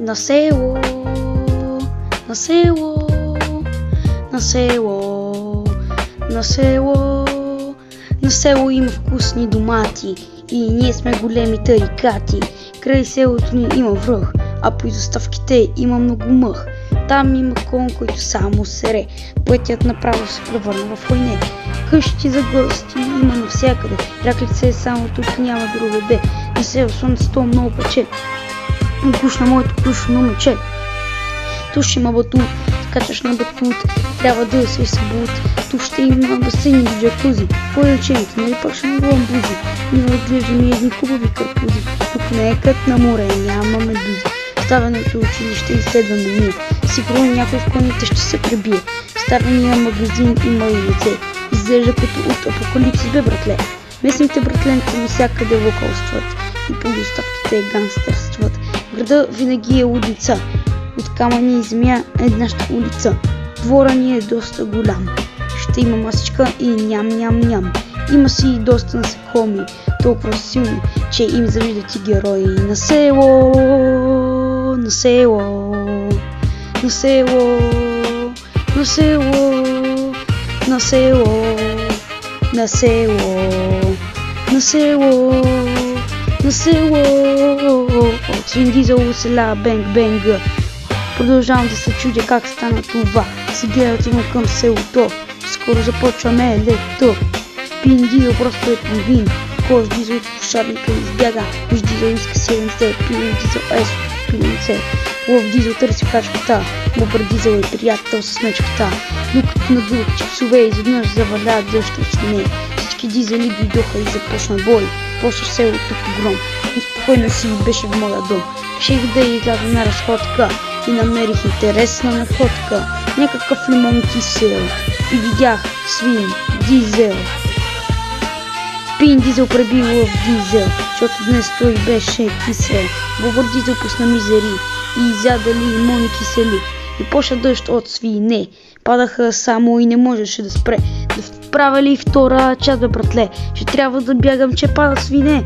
На село, на село, на село, на село, на село има вкусни домати и ние сме големи тарикати. Край селото ни има връх, а по изоставките има много мъх. Там има кон, който само сере, пътят направо се превърна в войне. Къщи за гости има навсякъде, раклица е само тук, няма другаде. На село слънцето много пече, куш на моето плюшено момче. Тук ще има батут, скачаш на батут, трябва да се събуд. Тук ще има басейни с джакузи, по-лечените, нали пак ще набувам бузи. Ние отглеждаме едни хубави карпузи, тук не е кът на море, няма медузи. Ставането училище изследваме ние, сигурно някой в коните ще се пребие. Ставения магазин има и лице, изглежда като от апокалипсис бе, братле. Местните братленци навсякъде локалстват и по доставките гангстърстват. В града винаги е лудница, от камъни и земя е нашата улица. Двора ни е доста голям, ще има масичка и ням. Има си и доста насекоми, толкова силни, че им завиждат и герои. На село, на село, на село, на село, на село, на село, на село, на село. От Вин Дизел села бенг. Продължавам да се чудя как стана това. Се гледат има към селото, скоро започваме лето. Вин Дизел просто е пингвин, Кош Дизел от кошарника избяга. Виж Дизел иска 70, Пилен Дизел пиленце. Лъв Дизел търси качката, Бобър Дизел е приятел с мечката. Докато надуват чипсове, изведнъж заваляват дъжд от свине. Всички дизели дойдоха и започна бой. После селото погром, но спокойно си беше в моя дом. Реших да изляза на разходка и намерих интересна находка. Някакъв лимон кисел и видях свин Дизел. Пин Дизел преби Лъв Дизел, защото днес той беше кисел. Бобър Дизел пусна мизери и изяда лимони кисели. И почна дъжд от свине. Падаха само и не можеше да спре. Да вправя ли втора част, бе, братле? Ще трябва да бягам, че падат свине.